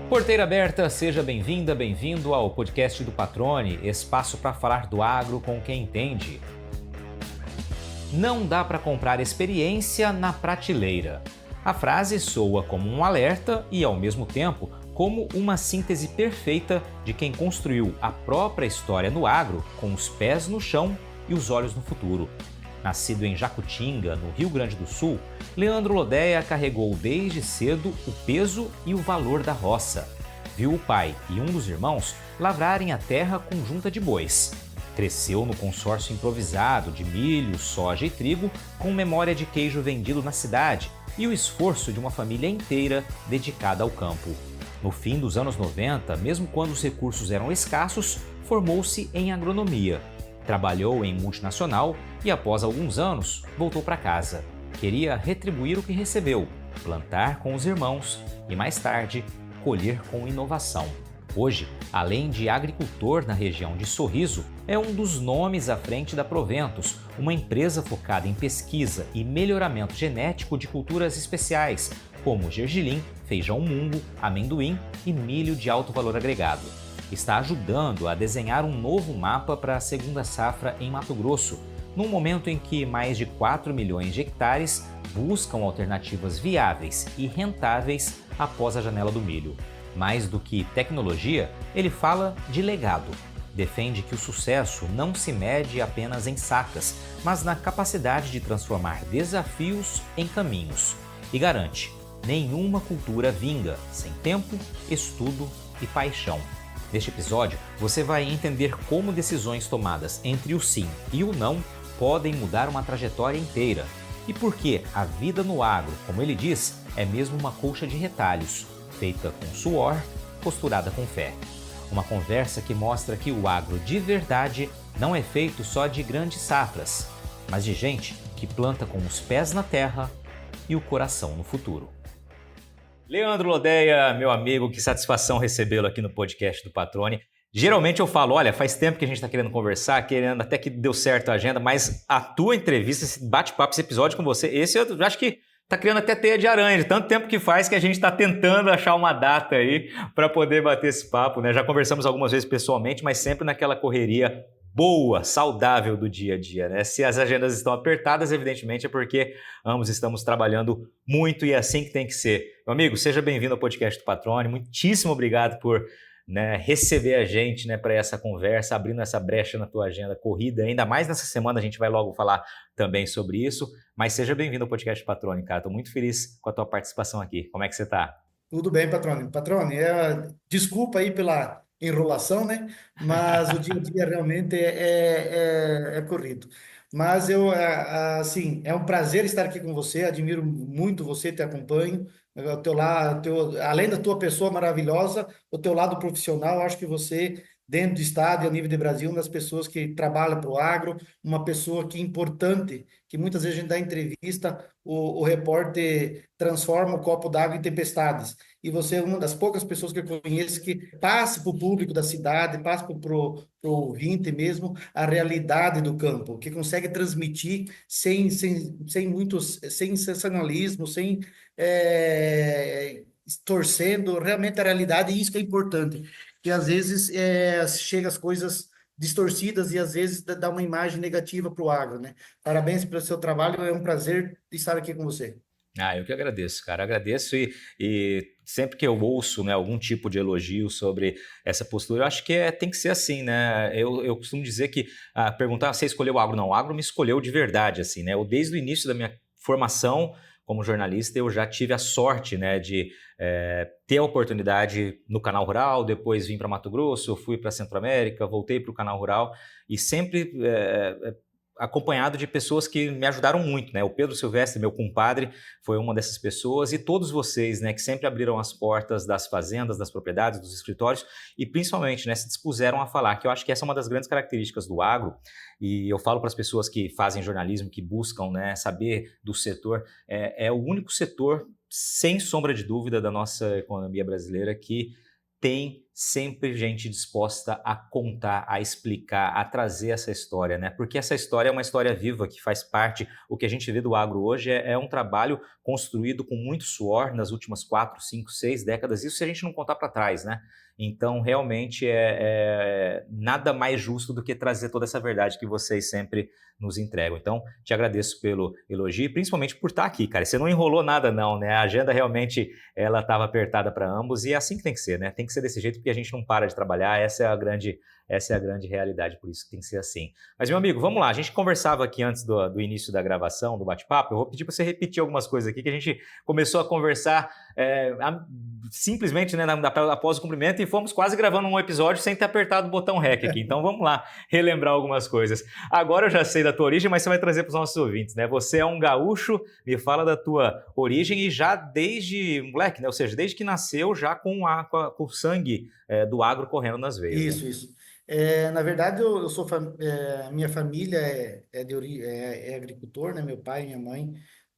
Porteira aberta, seja bem-vinda, bem-vindo ao podcast do Patrone, espaço para falar do agro com quem entende. Não dá para comprar experiência na prateleira. A frase soa como um alerta e, ao mesmo tempo, como uma síntese perfeita de quem construiu a própria história no agro com os pés no chão e os olhos no futuro. Nascido em Jacutinga, no Rio Grande do Sul, Leandro Lodéia carregou desde cedo o peso e o valor da roça. Viu o pai e um dos irmãos lavrarem a terra com junta de bois. Cresceu no consórcio improvisado de milho, soja e trigo, com memória de queijo vendido na cidade e o esforço de uma família inteira dedicada ao campo. No fim dos anos 90, mesmo quando os recursos eram escassos, formou-se em agronomia. Trabalhou em multinacional e, após alguns anos, voltou para casa. Queria retribuir o que recebeu, plantar com os irmãos e, mais tarde, colher com inovação. Hoje, além de agricultor na região de Sorriso, é um dos nomes à frente da Proventus, uma empresa focada em pesquisa e melhoramento genético de culturas especiais, como gergelim, feijão mungo, amendoim e milho de alto valor agregado. Está ajudando a desenhar um novo mapa para a segunda safra em Mato Grosso, num momento em que mais de 4 milhões de hectares buscam alternativas viáveis e rentáveis após a janela do milho. Mais do que tecnologia, ele fala de legado. Defende que o sucesso não se mede apenas em sacas, mas na capacidade de transformar desafios em caminhos. E garante: nenhuma cultura vinga sem tempo, estudo e paixão. Neste episódio, você vai entender como decisões tomadas entre o sim e o não podem mudar uma trajetória inteira e por que a vida no agro, como ele diz, é mesmo uma colcha de retalhos, feita com suor, costurada com fé. Uma conversa que mostra que o agro de verdade não é feito só de grandes safras, mas de gente que planta com os pés na terra e o coração no futuro. Leandro Lodéia, meu amigo, que satisfação recebê-lo aqui no podcast do Patrone. Geralmente eu falo, olha, faz tempo que a gente está querendo conversar, querendo até que deu certo a agenda, mas a tua entrevista, esse bate-papo, esse episódio com você, esse eu acho que está criando até teia de aranha, de tanto tempo que faz que a gente está tentando achar uma data aí para poder bater esse papo, né? Já conversamos algumas vezes pessoalmente, mas sempre naquela correria boa, saudável do dia a dia, né? Se as agendas estão apertadas, evidentemente é porque ambos estamos trabalhando muito e é assim que tem que ser. Meu amigo, seja bem-vindo ao podcast do Patrone, muitíssimo obrigado por receber a gente para essa conversa, abrindo essa brecha na tua agenda corrida, ainda mais nessa semana a gente vai logo falar também sobre isso, mas seja bem-vindo ao podcast do Patrone, cara, estou muito feliz com a tua participação aqui. Como é que você está? Tudo bem, Patrone. Patrone, desculpa aí pela enrolação, né? Mas o dia a dia realmente é corrido. Mas assim, é um prazer estar aqui com você. Admiro muito você, te acompanho. O teu lado, além da tua pessoa maravilhosa, o teu lado profissional, acho que você, dentro do estado e a nível de Brasil, uma das pessoas que trabalha para o agro, uma pessoa que é importante, que muitas vezes a gente dá entrevista, o repórter transforma o copo d'água em tempestades. E você é uma das poucas pessoas que eu conheço que passa para o público da cidade, passa para o ouvinte mesmo, a realidade do campo, que consegue transmitir sem muitos, sem sensacionalismo, sem torcendo realmente a realidade, e isso que é importante, que às vezes chega as coisas distorcidas e às vezes dá uma imagem negativa para o agro, né? Parabéns pelo seu trabalho, é um prazer estar aqui com você. Eu que agradeço, cara. Agradeço e sempre que eu ouço algum tipo de elogio sobre essa postura, eu acho que tem que ser assim, né? Eu costumo dizer que perguntar se você escolheu o agro, não. O agro me escolheu de verdade, assim, né? Desde o início da minha formação como jornalista, eu já tive a sorte, de ter a oportunidade no Canal Rural, depois vim para Mato Grosso, fui para Centro-América, voltei para o Canal Rural e sempre acompanhado de pessoas que me ajudaram muito, né? O Pedro Silvestre, meu compadre, foi uma dessas pessoas e todos vocês, que sempre abriram as portas das fazendas, das propriedades, dos escritórios e principalmente, se dispuseram a falar, que eu acho que essa é uma das grandes características do agro e eu falo para as pessoas que fazem jornalismo, que buscam, saber do setor, é o único setor, sem sombra de dúvida, da nossa economia brasileira que tem sempre gente disposta a contar, a explicar, a trazer essa história, né? Porque essa história é uma história viva que faz parte. O que a gente vê do agro hoje é um trabalho construído com muito suor nas últimas 4, 5, 6 décadas. Isso se a gente não contar para trás, né? Então, realmente é nada mais justo do que trazer toda essa verdade que vocês sempre nos entregam. Então, te agradeço pelo elogio e principalmente por estar aqui, cara. Você não enrolou nada, não, né? A agenda realmente ela estava apertada para ambos e é assim que tem que ser, né? Tem que ser desse jeito porque a gente não para de trabalhar. Essa é a grande realidade, por isso que tem que ser assim. Mas, meu amigo, vamos lá. A gente conversava aqui antes do início da gravação, do bate-papo. Eu vou pedir para você repetir algumas coisas aqui que a gente começou a conversar simplesmente, né, após o cumprimento e fomos quase gravando um episódio sem ter apertado o botão REC aqui. Então, vamos lá relembrar algumas coisas. Agora eu já sei da tua origem, mas você vai trazer para os nossos ouvintes, né? Você é um gaúcho, me fala da tua origem e já desde moleque, né? Ou seja, desde que nasceu já com o sangue do agro correndo nas veias, né? Isso, isso. Na verdade, eu sou minha família é agricultor, né? Meu pai e minha mãe,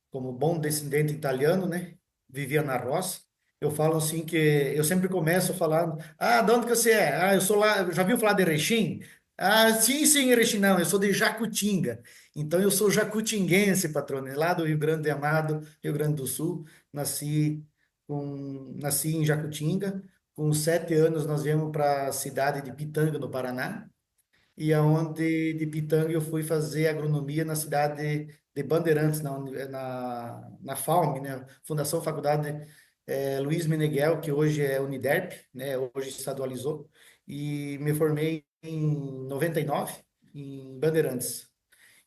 como bom descendente italiano, né? Vivia na roça. Eu falo assim que eu sempre começo falando, de onde que você é? Eu sou lá, já viu falar de Erechim? Sim, sim, Erechim, não, eu sou de Jacutinga. Então eu sou jacutinguense, patrone, lá do Rio Grande Amado, Rio Grande do Sul. Nasci em Jacutinga. Com 7 anos nós viemos para a cidade de Pitanga, no Paraná, e aonde de Pitanga eu fui fazer agronomia na cidade de Bandeirantes, na FAUM, né? Fundação Faculdade Luiz Meneghel, que hoje é Uniderp, né? Hoje estadualizou, e me formei em 99 em Bandeirantes.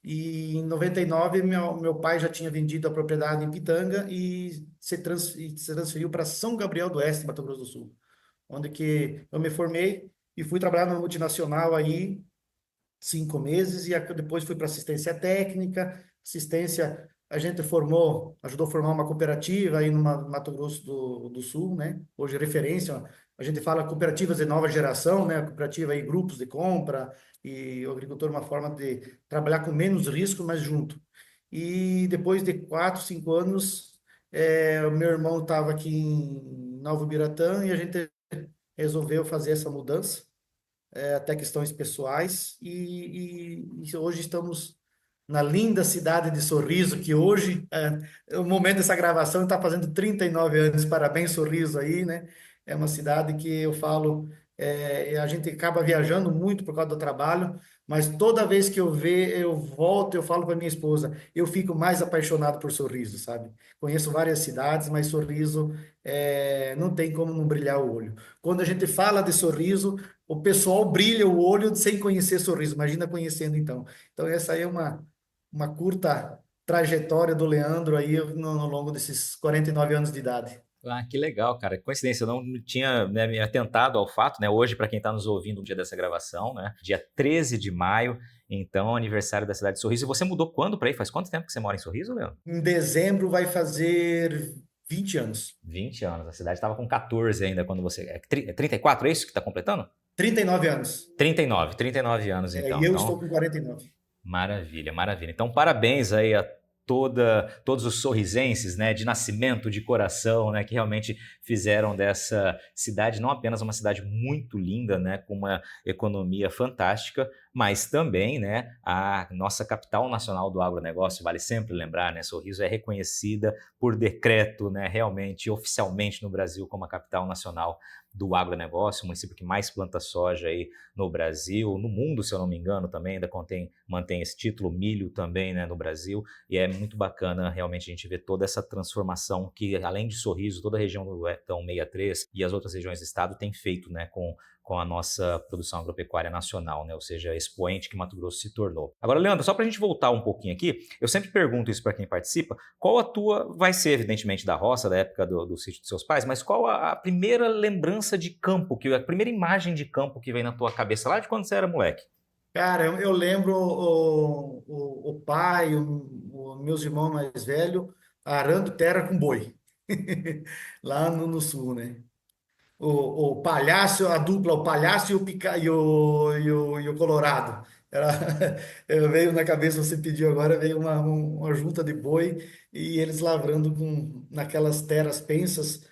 E em 99 meu pai já tinha vendido a propriedade em Pitanga e se transferiu para São Gabriel do Oeste, Mato Grosso do Sul, onde que eu me formei e fui trabalhar numa multinacional aí 5 meses e depois fui para assistência técnica. Assistência, a gente ajudou a formar uma cooperativa aí no Mato Grosso do Sul, né? Hoje referência, a gente fala cooperativas de nova geração, né? Cooperativa aí, grupos de compra e o agricultor uma forma de trabalhar com menos risco, mas junto. E depois de 4, 5 anos, o meu irmão estava aqui em Nova Biratã e a gente resolveu fazer essa mudança, até questões pessoais, e hoje estamos na linda cidade de Sorriso, que hoje, no momento dessa gravação, está fazendo 39 anos. Parabéns, Sorriso aí, né? É uma cidade que eu falo, a gente acaba viajando muito por causa do trabalho, mas toda vez que eu volto, eu falo para minha esposa, eu fico mais apaixonado por Sorriso, sabe? Conheço várias cidades, mas Sorriso não tem como não brilhar o olho. Quando a gente fala de Sorriso, o pessoal brilha o olho sem conhecer Sorriso. Imagina conhecendo então. Então essa aí é uma curta trajetória do Leandro aí no longo desses 49 anos de idade. Ah, que legal, cara. Coincidência, eu não tinha, né, me atentado ao fato, né? Hoje, para quem está nos ouvindo no dia dessa gravação, né? Dia 13 de maio, então, aniversário da cidade de Sorriso. E você mudou quando para aí? Faz quanto tempo que você mora em Sorriso, Leandro? Em dezembro vai fazer 20 anos. 20 anos. A cidade estava com 14 ainda quando você. É 34, é isso que está completando? 39 anos. 39 anos E então. eu Então, estou com 49. maravilha, maravilha. Então, parabéns aí a todos os sorrisenses, né, de nascimento, de coração, né, que realmente fizeram dessa cidade não apenas uma cidade muito linda, né, com uma economia fantástica, mas também, né, a nossa capital nacional do agronegócio, vale sempre lembrar, né, Sorriso é reconhecida por decreto, né, realmente, oficialmente no Brasil como a capital nacional do agronegócio, o município que mais planta soja aí no Brasil, no mundo, se eu não me engano, também ainda mantém esse título, milho também, né, no Brasil, e é muito bacana realmente a gente ver toda essa transformação que, além de Sorriso, toda a região do Etão 63 e as outras regiões do estado tem feito, né, com a nossa produção agropecuária nacional, né? Ou seja, expoente que Mato Grosso se tornou. Agora, Leandro, só para a gente voltar um pouquinho aqui, eu sempre pergunto isso para quem participa, qual a tua, vai ser evidentemente da roça, da época do sítio dos seus pais, mas qual a primeira lembrança de campo, a primeira imagem de campo que vem na tua cabeça lá de quando você era moleque? Cara, eu lembro o pai, meus irmãos mais velhos, arando terra com boi, lá no sul, né? O palhaço, a dupla, o palhaço e o Colorado. Era, veio na cabeça, você pediu agora, veio uma junta de boi e eles lavrando naquelas terras pensas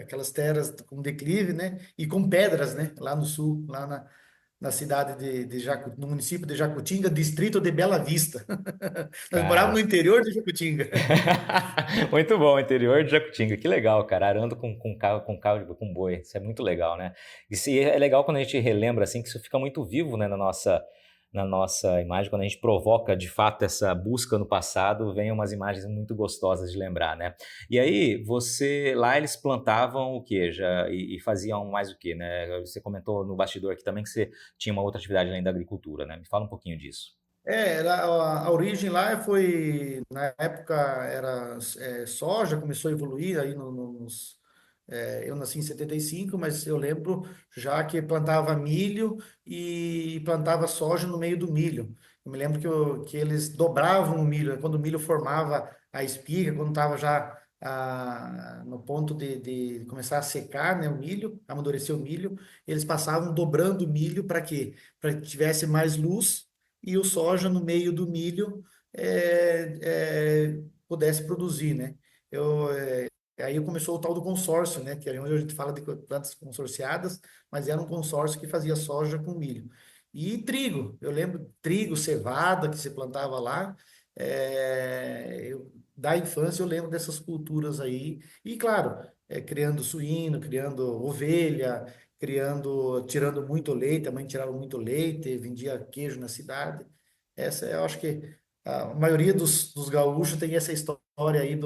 aquelas terras com declive, né? E com pedras, né? Lá no sul, lá na cidade no município de Jacutinga, distrito de Bela Vista. Nós morávamos no Cara. interior de Jacutinga. Muito bom, interior de Jacutinga, que legal, cara. Arando carro, com boi, isso é muito legal, né? Isso é legal quando a gente relembra, assim, que isso fica muito vivo, né, na nossa imagem, quando a gente provoca, de fato, essa busca no passado, vem umas imagens muito gostosas de lembrar, né? E aí, lá eles plantavam o quê? E faziam mais o quê, né? Você comentou no bastidor aqui também que você tinha uma outra atividade além da agricultura, né? Me fala um pouquinho disso. A origem lá foi, na época, era soja, começou a evoluir aí eu nasci em 75, mas eu lembro já que plantava milho e plantava soja no meio do milho. Eu me lembro que eles dobravam o milho, quando o milho formava a espiga, quando estava já no ponto de começar a secar, né, o milho, amadurecer o milho, eles passavam dobrando o milho para quê? Para que tivesse mais luz e o soja no meio do milho pudesse produzir, né? Aí começou o tal do consórcio, né? Que é onde a gente fala de plantas consorciadas, mas era um consórcio que fazia soja com milho. E trigo, eu lembro trigo, cevada que se plantava lá. Da infância eu lembro dessas culturas aí. E claro, criando suíno, criando ovelha, tirando muito leite, a mãe tirava muito leite, vendia queijo na cidade. Eu acho que a maioria dos gaúchos tem essa história aí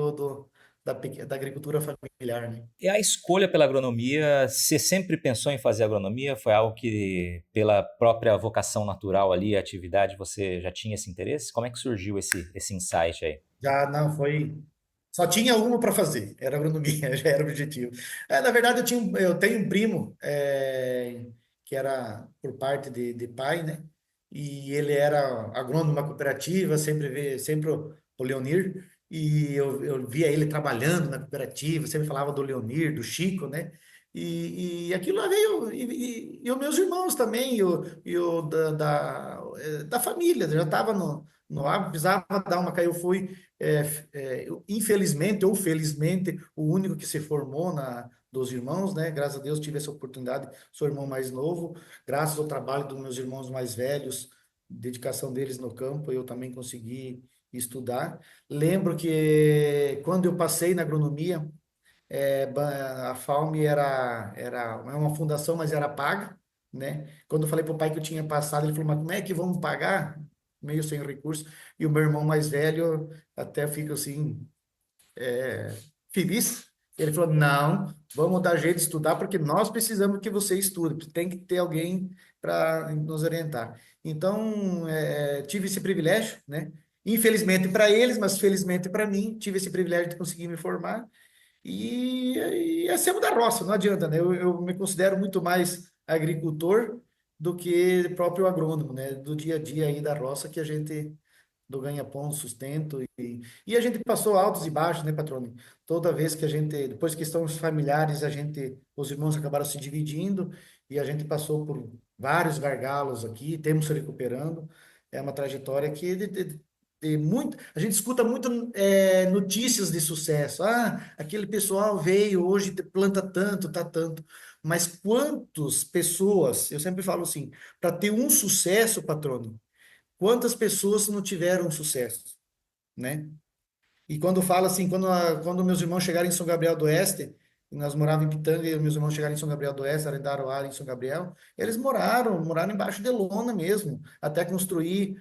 da agricultura familiar, né? E a escolha pela agronomia, você sempre pensou em fazer agronomia? Foi algo que, pela própria vocação natural ali, a atividade, você já tinha esse interesse? Como é que surgiu esse insight aí? Já não foi. Só tinha uma para fazer, era agronomia, já era o objetivo. Na verdade, eu tenho um primo que era por parte de pai, né? E ele era agrônomo numa cooperativa, sempre o Leonir, e eu via ele trabalhando na cooperativa, sempre falava do Leonir, do Chico, né? E aquilo lá veio, e os meus irmãos também, e o da família, já estava no agro, precisava dar uma, eu fui infelizmente ou felizmente, o único que se formou dos irmãos, né? Graças a Deus tive essa oportunidade, sou irmão mais novo, graças ao trabalho dos meus irmãos mais velhos, dedicação deles no campo, eu também consegui estudar. Lembro que quando eu passei na agronomia, a FAUM era uma fundação, mas era paga, né? Quando eu falei para o pai que eu tinha passado, ele falou, mas como é que vamos pagar? Meio sem recurso. E o meu irmão mais velho até fica assim, feliz. Ele falou, não, vamos dar jeito de estudar, porque nós precisamos que você estude, tem que ter alguém para nos orientar. Então, tive esse privilégio, né? Infelizmente para eles, mas felizmente para mim, tive esse privilégio de conseguir me formar e é sempre da roça, não adianta, né? Eu me considero muito mais agricultor do que próprio agrônomo, né? Do dia a dia aí da roça que a gente do ganha-pão, sustento e a gente passou altos e baixos, né, patrônio? Toda vez que a gente, depois questões familiares, os irmãos acabaram se dividindo e a gente passou por vários gargalos aqui, temos se recuperando. É uma trajetória que a gente escuta muito notícias de sucesso. Ah, aquele pessoal veio hoje planta tanto, tá tanto. Mas quantas pessoas, eu sempre falo assim, para ter um sucesso, patrônio, quantas pessoas não tiveram sucesso, né? E quando fala assim, quando meus irmãos chegaram em São Gabriel do Oeste, nós morávamos em Pitanga e meus irmãos chegaram em São Gabriel do Oeste, arrendaram área em São Gabriel, eles moraram embaixo de lona mesmo, até construir,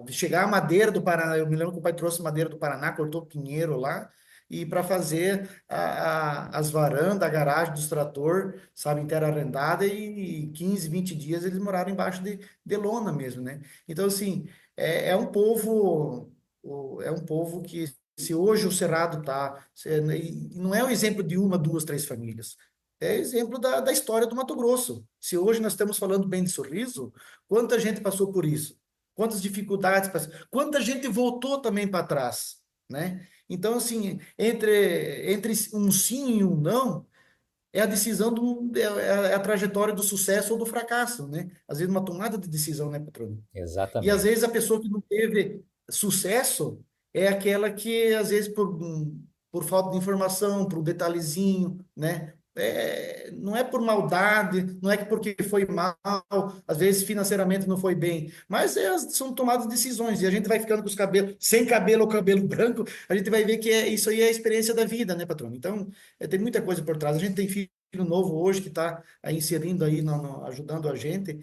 chegar a madeira do Paraná. Eu me lembro que o pai trouxe madeira do Paraná, cortou pinheiro lá, e para fazer as varandas, a garagem dos trator, sabe, inteira arrendada, e 15, 20 dias eles moraram embaixo de lona mesmo, né? Então, assim, é um povo é um povo que, se hoje o Cerrado está, não é o exemplo de uma, duas, três famílias, é exemplo da história do Mato Grosso. Se hoje nós estamos falando bem de Sorriso, quanta gente passou por isso? Quantas dificuldades, quanta gente voltou também para trás, né? Então, assim, entre um sim e um não, é a decisão é a trajetória do sucesso ou do fracasso, né? Às vezes uma tomada de decisão, né, patrônio? E às vezes Exatamente. a pessoa que não teve sucesso é aquela que, às vezes, por falta de informação, por um detalhezinho, né? Não é por maldade, não é que porque foi mal, às vezes financeiramente não foi bem, mas são tomadas decisões e a gente vai ficando com os cabelos, sem cabelo ou cabelo branco, a gente vai ver que isso aí é a experiência da vida, né, patrão? Então, tem muita coisa por trás. A gente tem filho novo hoje que está aí inserindo aí, ajudando a gente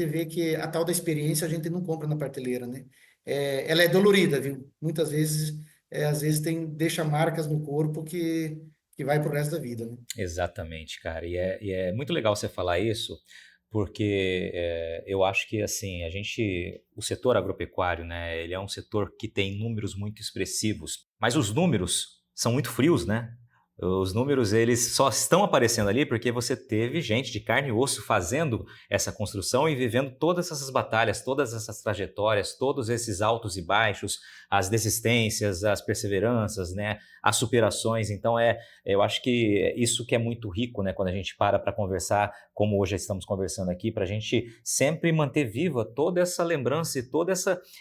vê que a tal da experiência a gente não compra na prateleira, né? Ela é dolorida, viu? Muitas vezes, às vezes deixa marcas no corpo que vai pro resto da vida, né? Exatamente, cara. E é muito legal você falar isso, porque eu acho que assim, o setor agropecuário, né, ele é um setor que tem números muito expressivos, mas os números são muito frios, né? Os números, eles só estão aparecendo ali porque você teve gente de carne e osso fazendo essa construção e vivendo todas essas batalhas, todas essas trajetórias, todos esses altos e baixos, as desistências, as perseveranças, né, as superações. Então, eu acho que isso que é muito rico, né, quando a gente para conversar, como hoje estamos conversando aqui, para a gente sempre manter viva toda essa lembrança e toda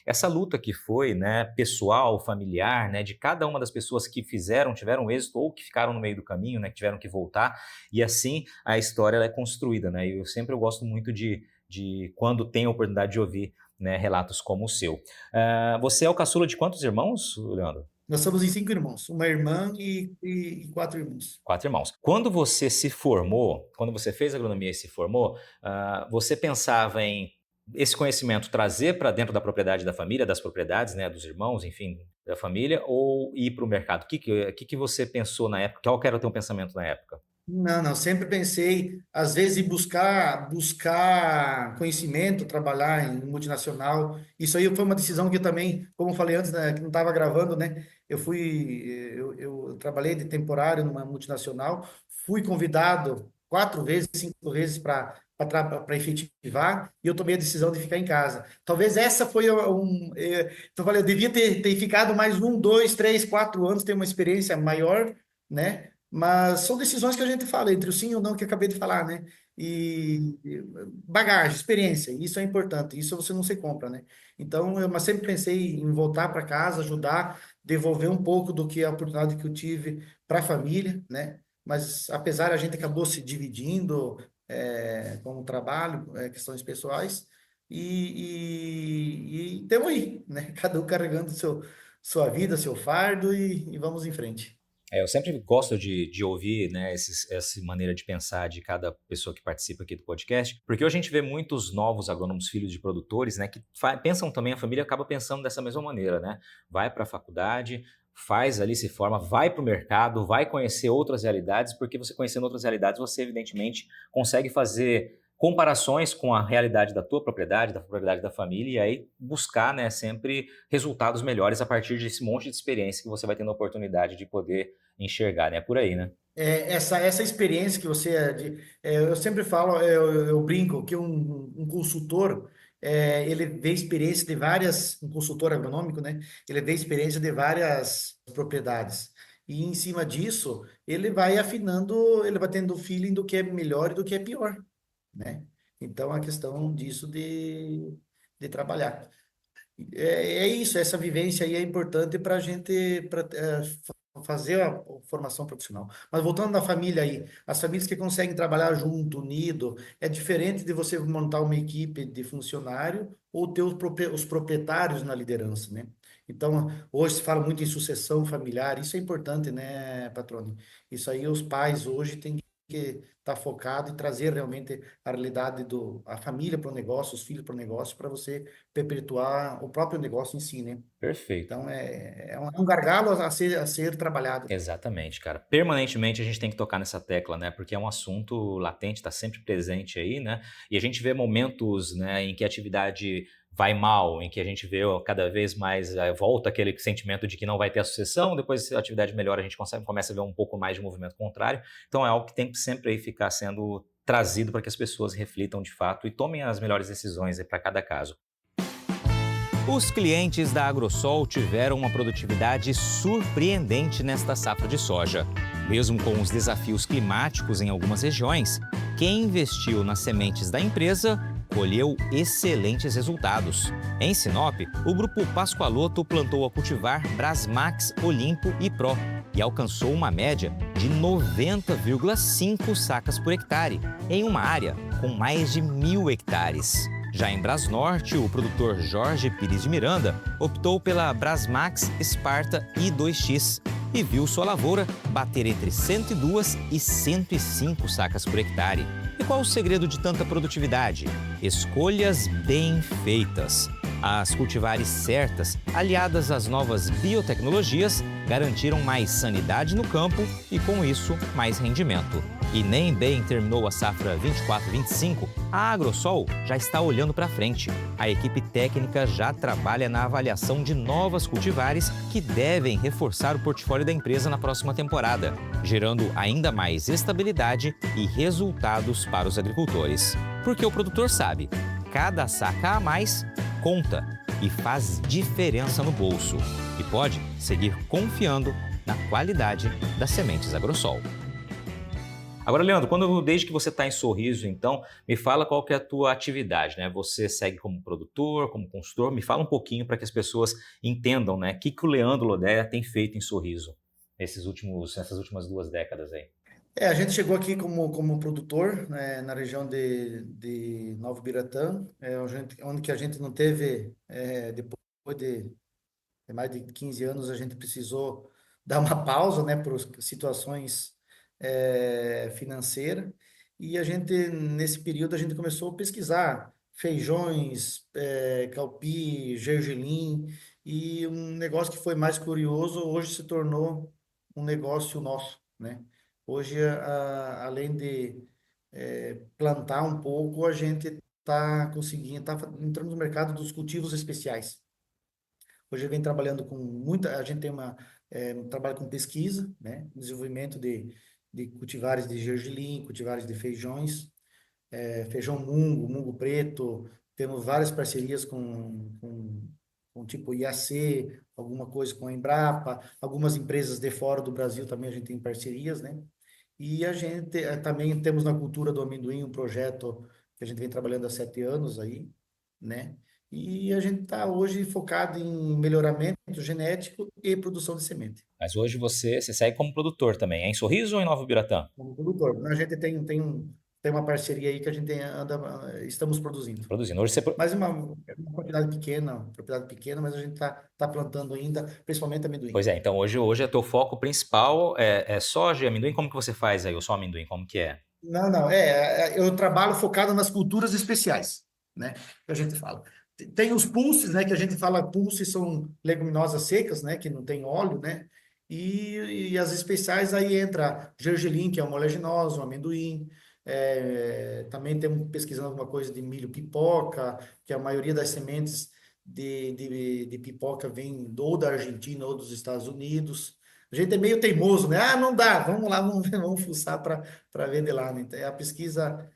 essa luta que foi, né, pessoal, familiar, né, de cada uma das pessoas que tiveram êxito ou que ficaram no meio do caminho, né, que tiveram que voltar, e assim a história ela é construída, né, e eu gosto muito de quando tenho a oportunidade de ouvir, né, relatos como o seu. Você é o caçula de quantos irmãos, Leandro? Nós somos em 5 irmãos, uma irmã e 4 irmãos. 4 irmãos. Quando você se formou, quando você fez agronomia e se formou, você pensava em esse conhecimento trazer para dentro da propriedade da família, das propriedades, né, dos irmãos, enfim, da família, ou ir para o mercado? O que você pensou na época? Qual que era o teu pensamento na época? Não, não, sempre pensei, às vezes, em buscar conhecimento, trabalhar em multinacional. Isso aí foi uma decisão que eu também, como eu falei antes, né, que não estava gravando, né? Eu trabalhei de temporário numa multinacional, fui convidado 4 vezes, 5 vezes para efetivar, e eu tomei a decisão de ficar em casa. Talvez essa foi então, eu falei, eu devia ter ficado mais 1, 2, 3, 4 anos, ter uma experiência maior, né? Mas são decisões que a gente fala, entre o sim e o não que eu acabei de falar, né? E bagagem, experiência, isso é importante, isso você não se compra, né? Então, mas sempre pensei em voltar para casa, ajudar, devolver um pouco do que a oportunidade que eu tive para a família, né? Mas apesar a gente acabou se dividindo com o trabalho, questões pessoais, e estamos aí, né? Cada um carregando sua vida, seu fardo e vamos em frente. Eu sempre gosto de ouvir, né, essa maneira de pensar de cada pessoa que participa aqui do podcast, porque hoje a gente vê muitos novos agrônomos, filhos de produtores, né, que pensam também, a família acaba pensando dessa mesma maneira, né? Vai para a faculdade, faz ali, se forma, vai para o mercado, vai conhecer outras realidades, porque você conhecendo outras realidades, você evidentemente consegue fazer comparações com a realidade da tua propriedade, da propriedade da família, e aí buscar, né, sempre resultados melhores a partir desse monte de experiência que você vai tendo a oportunidade de poder enxergar, né? Por aí, né? Essa experiência que você eu sempre falo, eu brinco que um consultor, ele vê experiência de um consultor agronômico, né? Ele vê experiência de várias propriedades. E em cima disso, ele vai afinando, ele vai tendo o feeling do que é melhor e do que é pior, né? Então, a questão disso de trabalhar. É isso, essa vivência aí é importante para a gente fazer a formação profissional. Mas voltando na família aí, as famílias que conseguem trabalhar junto, unido, é diferente de você montar uma equipe de funcionário ou ter os proprietários na liderança, né? Então, hoje se fala muito em sucessão familiar, isso é importante, né, patrone? Isso aí os pais hoje têm que estar focado e trazer realmente a realidade a família para o negócio, os filhos para o negócio, para você perpetuar o próprio negócio em si, né? Perfeito. Então, é um gargalo a ser trabalhado. Exatamente, cara. Permanentemente a gente tem que tocar nessa tecla, né? Porque é um assunto latente, está sempre presente aí, né? E a gente vê momentos, né, em que a atividade vai mal, em que a gente vê cada vez mais volta aquele sentimento de que não vai ter a sucessão, depois a atividade melhora, a gente começa a ver um pouco mais de movimento contrário. Então é algo que tem que sempre aí ficar sendo trazido para que as pessoas reflitam de fato e tomem as melhores decisões para cada caso. Os clientes da Agrosol tiveram uma produtividade surpreendente nesta safra de soja. Mesmo com os desafios climáticos em algumas regiões, quem investiu nas sementes da empresa colheu excelentes resultados. Em Sinop, o grupo Pascoaloto plantou a cultivar Brasmax, Olimpo e Pro. e alcançou uma média de 90,5 sacas por hectare, em uma área com mais de 1.000 hectares. Já em Brasnorte, o produtor Jorge Pires de Miranda optou pela Brasmax Sparta I2X e viu sua lavoura bater entre 102 e 105 sacas por hectare. E qual o segredo de tanta produtividade? Escolhas bem feitas. As cultivares certas, aliadas às novas biotecnologias, garantiram mais sanidade no campo e, com isso, mais rendimento. E nem bem terminou a safra 24-25, a Agrosol já está olhando para frente. A equipe técnica já trabalha na avaliação de novas cultivares que devem reforçar o portfólio da empresa na próxima temporada, gerando ainda mais estabilidade e resultados para os agricultores. Porque o produtor sabe, cada saca a mais conta e faz diferença no bolso. E pode seguir confiando na qualidade das sementes Agrosol. Agora, Leandro, desde que você está em Sorriso, então, me fala qual que é a tua atividade, né? Você segue como produtor, como consultor? Me fala um pouquinho para que as pessoas entendam, né? O que o Leandro Lodéia tem feito em Sorriso nessas últimas 2 décadas aí. A gente chegou aqui como produtor, né, na região de Novo Biratã, onde que a gente não teve, depois de mais de 15 anos, a gente precisou dar uma pausa, né, por situações financeiras, e nesse período, a gente começou a pesquisar feijões, calpi, gergelim, e um negócio que foi mais curioso, hoje se tornou um negócio nosso, né? Hoje, além de plantar um pouco, a gente está conseguindo, está entrando no mercado dos cultivos especiais. Hoje eu venho trabalhando com a gente tem trabalha com pesquisa, né? Desenvolvimento de cultivares de gergelim, cultivares de feijões, feijão mungo, mungo preto. Temos várias parcerias com tipo IAC, alguma coisa com a Embrapa, algumas empresas de fora do Brasil também a gente tem parcerias, né? E a gente também temos na cultura do amendoim um projeto que a gente vem trabalhando há 7 anos aí, né? E a gente está hoje focado em melhoramento genético e produção de semente. Mas hoje você segue como produtor também, é em Sorriso ou em Nova Biratã? Como produtor. A gente tem uma parceria aí que a gente estamos produzindo. Produzindo. Hoje você... Mas uma propriedade pequena, mas a gente tá plantando ainda, principalmente amendoim. Pois é, então hoje o teu foco principal é soja e amendoim. Como que você faz aí, o só amendoim, como que é? Não, eu trabalho focado nas culturas especiais, né? Que a gente fala. Tem os pulses, né? Que a gente fala pulses são leguminosas secas, né? Que não tem óleo, né? E as especiais aí entra gergelim, que é uma oleaginosa, um amendoim. Também estamos pesquisando alguma coisa de milho pipoca, que a maioria das sementes de pipoca vem ou da Argentina ou dos Estados Unidos. A gente é meio teimoso, né? Ah, não dá, vamos lá, vamos fuçar para ver de lá, né? Então, a pesquisa,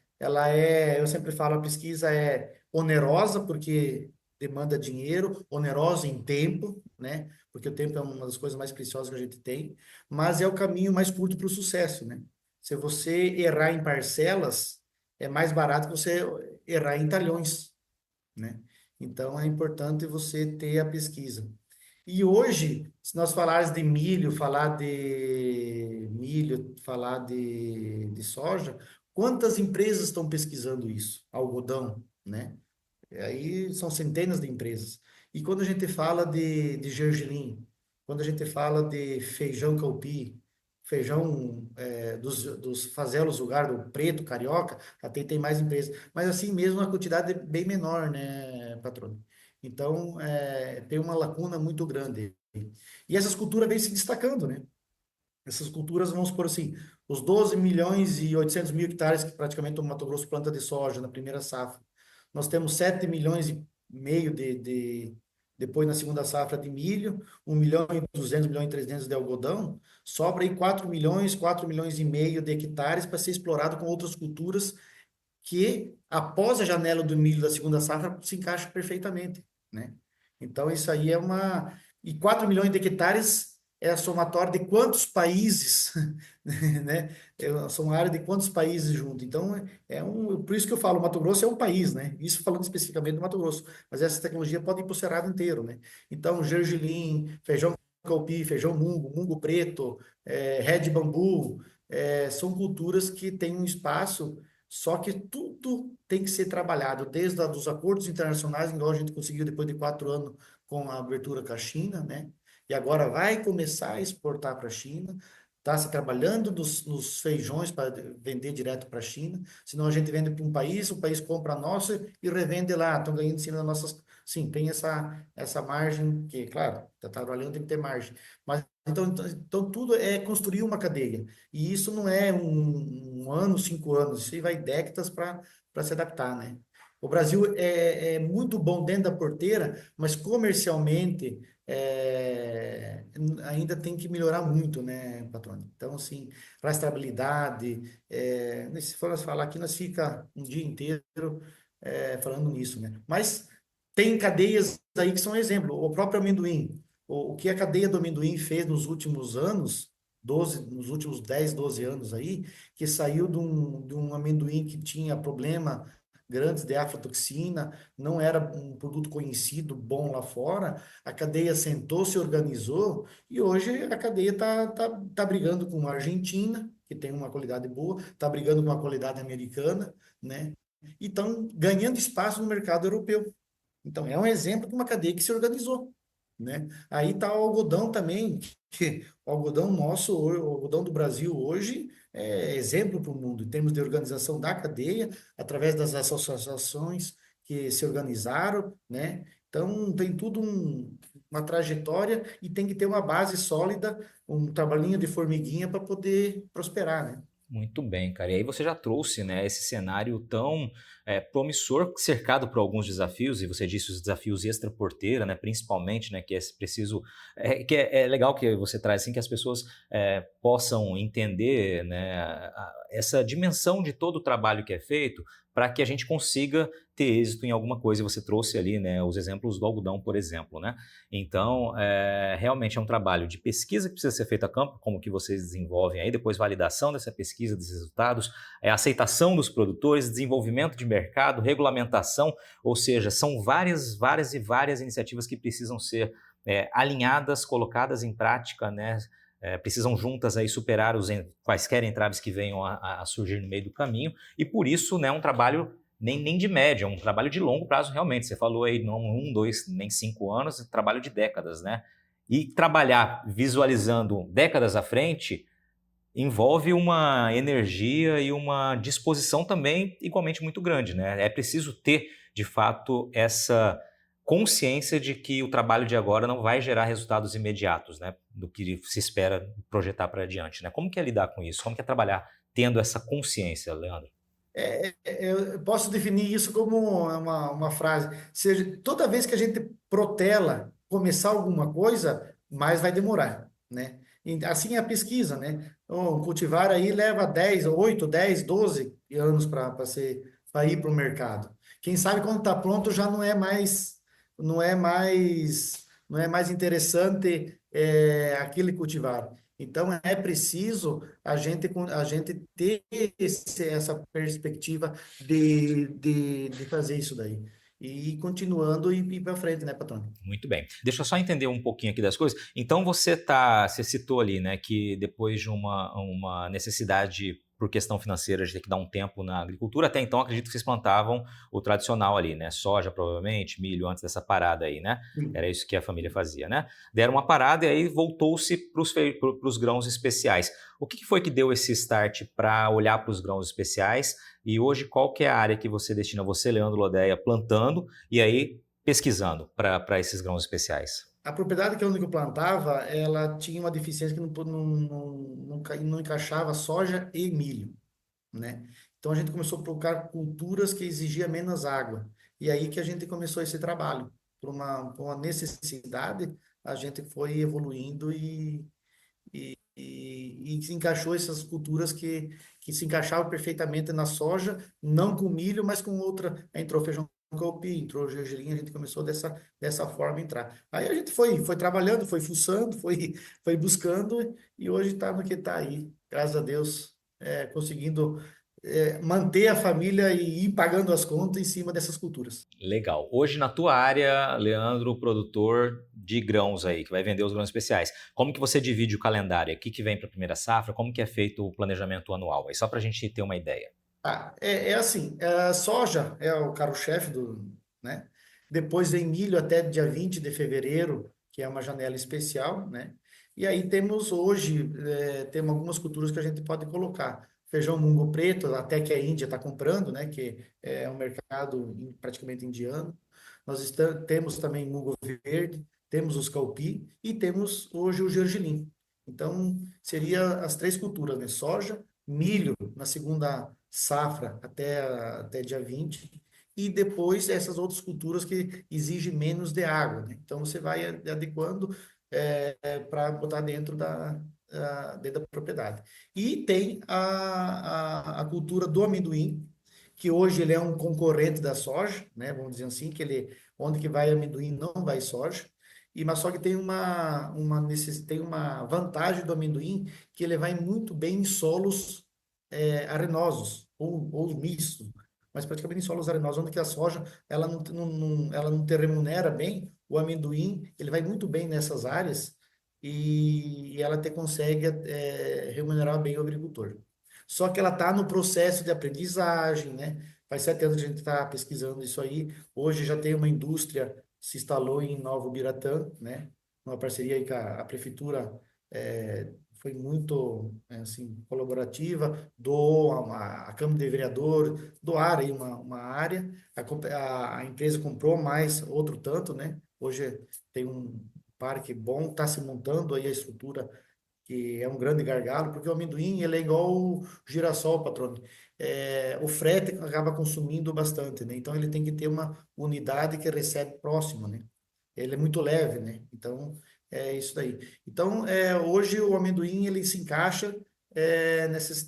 eu sempre falo, a pesquisa é onerosa, porque demanda dinheiro, onerosa em tempo, né? Porque o tempo é uma das coisas mais preciosas que a gente tem, mas é o caminho mais curto para o sucesso, né? Se você errar em parcelas, é mais barato que você errar em talhões, né? Então, é importante você ter a pesquisa. E hoje, se nós falarmos de milho, falar de soja, quantas empresas estão pesquisando isso? Algodão, né? Aí são centenas de empresas. E quando a gente fala de gergelim, quando a gente fala de feijão calpi, feijão dos fazelos, lugar do preto, carioca, até tem mais empresas. Mas assim mesmo a quantidade é bem menor, né, patrão? Então, tem uma lacuna muito grande. E essas culturas vêm se destacando, né? Essas culturas, vamos supor assim, os 12 milhões e 800 mil hectares que praticamente o Mato Grosso planta de soja na primeira safra. Nós temos 7 milhões e meio depois na segunda safra de milho, 1 milhão e 200, 1 milhão e 300 de algodão, sobra aí 4 milhões e meio de hectares para ser explorado com outras culturas que, após a janela do milho da segunda safra, se encaixa perfeitamente, né? Então, isso aí E 4 milhões de hectares é a somatória de quantos países, né? É a somatória de quantos países junto. Então, por isso que eu falo, o Mato Grosso é um país, né? Isso falando especificamente do Mato Grosso. Mas essa tecnologia pode ir para o Cerrado inteiro, né? Então, gergelim, feijão caupi, feijão mungo, mungo preto, Red Bambu, são culturas que têm um espaço, só que tudo tem que ser trabalhado, desde os acordos internacionais, igual a gente conseguiu depois de 4 anos com a abertura com a China, né? E agora vai começar a exportar para a China. Está se trabalhando nos feijões para vender direto para a China, senão a gente vende para um país, o país compra a nossa e revende lá, estão ganhando em cima das nossas. Sim, tem essa margem, que, claro, está trabalhando, tem que ter margem. Mas então tudo é construir uma cadeia. E isso não é um ano, 5 anos, isso aí vai décadas para se adaptar, né? O Brasil é muito bom dentro da porteira, mas comercialmente ainda tem que melhorar muito, né, patrônio? Então, assim, rastreabilidade, se for falar aqui, nós fica um dia inteiro falando nisso, né? Mas tem cadeias aí que são exemplo. O próprio amendoim. O que a cadeia do amendoim fez nos últimos anos, nos últimos 10, 12 anos aí, que saiu de um amendoim que tinha problema grandes de aflatoxina, não era um produto conhecido, bom lá fora, a cadeia sentou, se organizou, e hoje a cadeia tá brigando com a Argentina, que tem uma qualidade boa, está brigando com a qualidade americana, né? E estão ganhando espaço no mercado europeu. Então, é um exemplo de uma cadeia que se organizou, né? Aí está o algodão também, que o algodão nosso, o algodão do Brasil hoje é exemplo para o mundo, em termos de organização da cadeia, através das associações que se organizaram, né? Então, tem tudo uma trajetória e tem que ter uma base sólida, um trabalhinho de formiguinha para poder prosperar, né? Muito bem, cara. E aí você já trouxe, né, esse cenário tão promissor, cercado por alguns desafios, e você disse os desafios extra-porteira, né, principalmente, né, que é preciso, que é legal que você traz assim, que as pessoas possam entender, né, essa dimensão de todo o trabalho que é feito, para que a gente consiga ter êxito em alguma coisa. E você trouxe ali, né, os exemplos do algodão, por exemplo, né? Então, realmente é um trabalho de pesquisa que precisa ser feito a campo, como que vocês desenvolvem aí, depois validação dessa pesquisa, desses resultados, aceitação dos produtores, desenvolvimento de mercado, regulamentação, ou seja, são várias e várias iniciativas que precisam ser alinhadas, colocadas em prática, né? Precisam juntas aí superar quaisquer entraves que venham a surgir no meio do caminho, e por isso, né, um trabalho nem de média, um trabalho de longo prazo realmente. Você falou aí, não 1, 2, nem 5 anos, trabalho de décadas, né? E trabalhar visualizando décadas à frente envolve uma energia e uma disposição também igualmente muito grande, né? É preciso ter, de fato, essa consciência de que o trabalho de agora não vai gerar resultados imediatos, né? Do que se espera projetar para adiante, né? Como que é lidar com isso? Como que é trabalhar tendo essa consciência, Leandro? Eu posso definir isso como uma frase. Seja, toda vez que a gente protela começar alguma coisa, mais vai demorar, né? E assim é a pesquisa, né? Então, cultivar aí leva 10, 8, 10, 12 anos para ir para o mercado. Quem sabe quando está pronto já não é mais interessante aquele cultivar. Então, é preciso a gente ter essa perspectiva de fazer isso daí. E ir continuando e ir para frente, né, patrão? Muito bem. Deixa eu só entender um pouquinho aqui das coisas. Então você citou ali, né, que depois de uma necessidade por questão financeira de ter que dar um tempo na agricultura, até então acredito que vocês plantavam o tradicional ali, né, soja provavelmente, milho antes dessa parada aí, né? Era isso que a família fazia, né? Deram uma parada e aí voltou-se para os grãos especiais. O que foi que deu esse start para olhar para os grãos especiais? E hoje qual que é a área que você destina, você, Leandro Lodéia, plantando e aí pesquisando para esses grãos especiais? A propriedade que eu plantava, ela tinha uma deficiência que não encaixava soja e milho, né? Então a gente começou a procurar culturas que exigiam menos água. E aí que a gente começou esse trabalho. Por uma necessidade, a gente foi evoluindo e se encaixou essas culturas que se encaixavam perfeitamente na soja, não com milho, mas com outra. Entrou feijão caupi, entrou gergelim, a gente começou dessa forma a entrar. Aí a gente foi trabalhando, foi fuçando, foi buscando, e hoje está no que está aí. Graças a Deus, conseguindo manter a família e ir pagando as contas em cima dessas culturas. Legal. Hoje na tua área, Leandro, produtor de grãos aí, que vai vender os grãos especiais, como que você divide o calendário? O que que vem para a primeira safra? Como que é feito o planejamento anual? Aí só para a gente ter uma ideia. É assim, a soja é o carro-chefe do, né? Depois vem milho até dia 20 de fevereiro, que é uma janela especial, né? E aí temos hoje, temos algumas culturas que a gente pode colocar. Feijão mungo preto, até que a Índia está comprando, né? Que é um mercado praticamente indiano. Temos também mungo verde, temos os caupi e temos hoje o gergelim. Então, seria as três culturas, né? Soja, milho na segunda safra até dia 20 e depois essas outras culturas que exigem menos de água, né? Então, você vai adequando para botar dentro da propriedade. E tem a cultura do amendoim, que hoje ele é um concorrente da soja, né? Vamos dizer assim, que ele, onde que vai amendoim não vai soja. Mas só que tem tem uma vantagem do amendoim, que ele vai muito bem em solos arenosos ou mistos, mas praticamente em solos arenosos, onde que a soja ela não te remunera bem, o amendoim ele vai muito bem nessas áreas e ela te consegue remunerar bem o agricultor. Só que ela está no processo de aprendizagem, né? Faz 7 anos que a gente está pesquisando isso aí. Hoje já tem uma indústria se instalou em Novo Biratã, né? Uma parceria aí com a prefeitura foi muito assim colaborativa, doou a Câmara de Vereador, doaram aí uma área, a empresa comprou mais outro tanto, né? Hoje tem um parque bom, está se montando aí a estrutura que é um grande gargalo, porque o amendoim ele é igual o girassol, patrônio. O frete acaba consumindo bastante, né? Então ele tem que ter uma unidade que recebe próximo, né? Ele é muito leve, né? Então é isso daí. Então hoje o amendoim ele se encaixa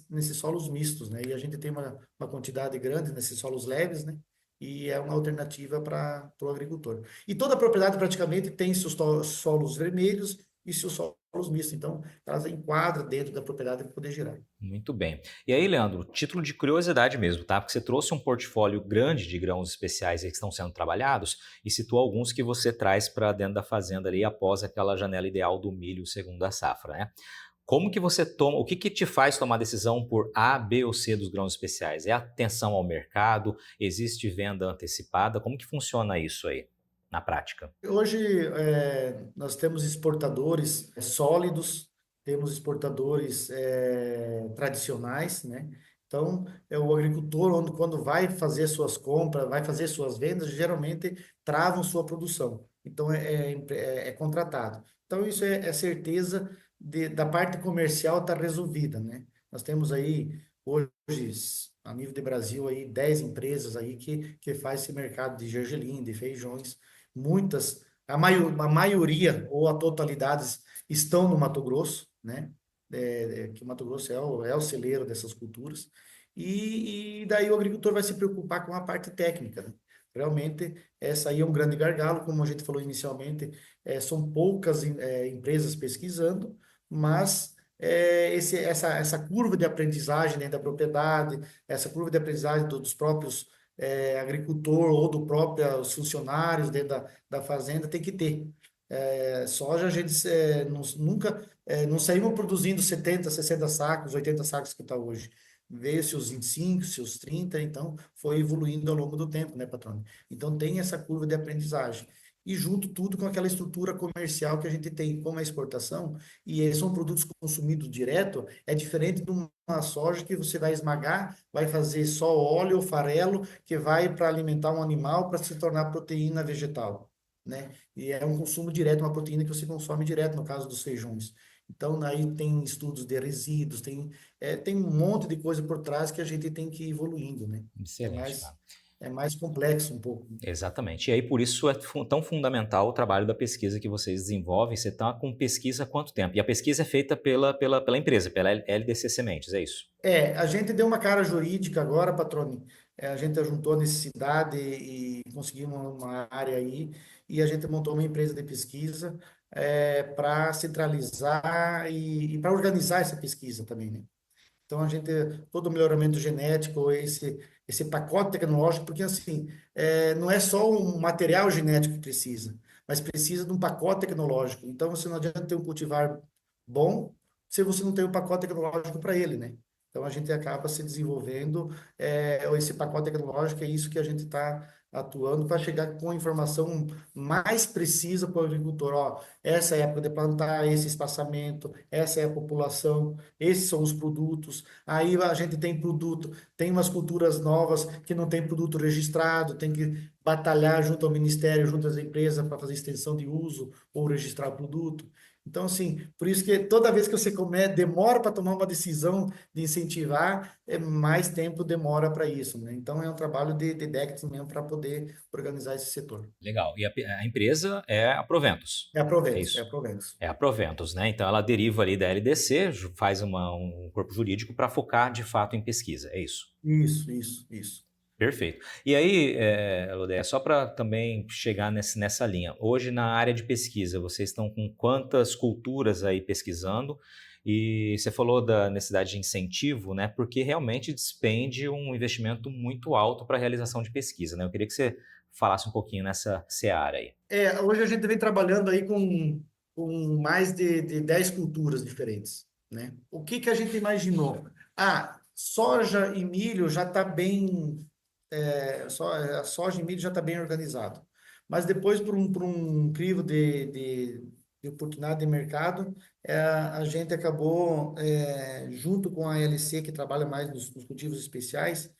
nesses solos mistos, né? E a gente tem uma quantidade grande nesses solos leves, né? E é uma alternativa para o agricultor. E toda propriedade praticamente tem seus solos vermelhos e seus solos mistos. Então, elas enquadram dentro da propriedade para poder gerar. Muito bem. E aí, Leandro, título de curiosidade mesmo, tá? Porque você trouxe um portfólio grande de grãos especiais aí que estão sendo trabalhados e citou alguns que você traz para dentro da fazenda ali após aquela janela ideal do milho segundo a safra, né? Como que você toma, o que que te faz tomar decisão por A, B ou C dos grãos especiais? É atenção ao mercado? Existe venda antecipada? Como que funciona isso aí na prática? Hoje, nós temos exportadores sólidos, temos exportadores tradicionais, né? Então, o agricultor, quando vai fazer suas compras, vai fazer suas vendas, geralmente travam sua produção. Então, é contratado. Então, isso é certeza da parte comercial estar resolvida, né? Nós temos aí, hoje, a nível de Brasil, aí, 10 empresas aí que faz esse mercado de gergelim, de feijões. Muitas, a maioria ou a totalidade estão no Mato Grosso, né? Que o Mato Grosso é o celeiro dessas culturas. E daí o agricultor vai se preocupar com a parte técnica, né? Realmente, essa aí é um grande gargalo, como a gente falou inicialmente, são poucas empresas pesquisando, mas essa curva de aprendizagem dentro da propriedade, essa curva de aprendizagem dos próprios agricultor ou do próprio funcionários dentro da fazenda tem que ter. Soja a gente nunca não saímos produzindo 70, 60 sacos, 80 sacos que está hoje. Veio seus 25, seus 30, então foi evoluindo ao longo do tempo, né, patrão? Então tem essa curva de aprendizagem. E junto tudo com aquela estrutura comercial que a gente tem, como a exportação, e eles são produtos consumidos direto, é diferente de uma soja que você vai esmagar, vai fazer só óleo ou farelo, que vai para alimentar um animal para se tornar proteína vegetal, né? E é um consumo direto, uma proteína que você consome direto, no caso dos feijões. Então, aí tem estudos de resíduos, tem um monte de coisa por trás que a gente tem que ir evoluindo, né? É Excelente, mais, cara. é mais complexo um pouco. Exatamente. E aí, por isso é tão fundamental o trabalho da pesquisa que vocês desenvolvem. Você está com pesquisa há quanto tempo? E a pesquisa é feita pela empresa, pela LDC Sementes, é isso? A gente deu uma cara jurídica agora, patrone. A gente juntou a necessidade e conseguimos uma área aí, e a gente montou uma empresa de pesquisa para centralizar e para organizar essa pesquisa também, né? Então, todo o melhoramento genético, esse pacote tecnológico, porque assim, não é só um material genético que precisa, mas precisa de um pacote tecnológico. Então, você não adianta ter um cultivar bom se você não tem um pacote tecnológico para ele, né? Então, a gente acaba se desenvolvendo esse pacote tecnológico, é isso que a gente está atuando para chegar com a informação mais precisa para o agricultor. Ó, essa é a época de plantar, esse espaçamento, essa é a população, esses são os produtos. Aí a gente tem produto, tem umas culturas novas que não tem produto registrado, tem que batalhar junto ao Ministério, junto às empresas para fazer extensão de uso ou registrar o produto. Então, assim, por isso que toda vez que você demora para tomar uma decisão de incentivar, mais tempo demora para isso, né? Então, é um trabalho de décadas mesmo para poder organizar esse setor. Legal. E a empresa é a Proventus. É É isso. a Proventus. É a Proventus, né? Então ela deriva ali da LDC, faz um corpo jurídico para focar de fato em pesquisa. É isso. Isso. Perfeito. E aí, Lodé, só para também chegar nessa linha, hoje na área de pesquisa, vocês estão com quantas culturas aí pesquisando? E você falou da necessidade de incentivo, né? Porque realmente despende um investimento muito alto para a realização de pesquisa, né? Eu queria que você falasse um pouquinho nessa seara aí. Hoje a gente vem trabalhando aí com mais de 10 culturas diferentes, né? O que que a gente imaginou? Soja e milho já está bem, a soja e milho já está bem organizado. Mas depois, por um crivo de oportunidade de mercado, a gente acabou, junto com a LC, que trabalha mais nos cultivos especiais,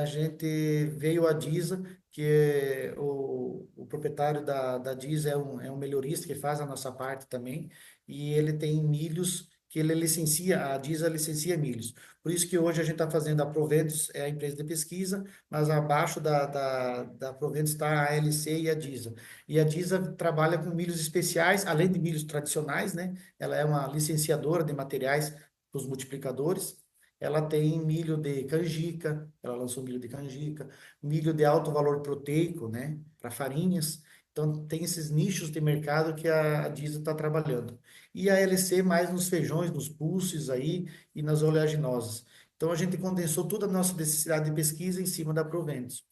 a gente veio a DISA, que o proprietário da DISA é um melhorista que faz a nossa parte também, e ele tem milhos que ele licencia, a DISA licencia milhos. Por isso que hoje a gente está fazendo a Proventus, é a empresa de pesquisa, mas abaixo da Proventus está a ALC e a DISA. E a DISA trabalha com milhos especiais, além de milhos tradicionais, né? Ela é uma licenciadora de materiais para os multiplicadores. Ela tem milho de canjica, ela lançou milho de canjica, milho de alto valor proteico, né? Para farinhas. Então, tem esses nichos de mercado que a DISA está trabalhando. E a LC mais nos feijões, nos pulses aí e nas oleaginosas. Então, a gente condensou toda a nossa necessidade de pesquisa em cima da Proventus.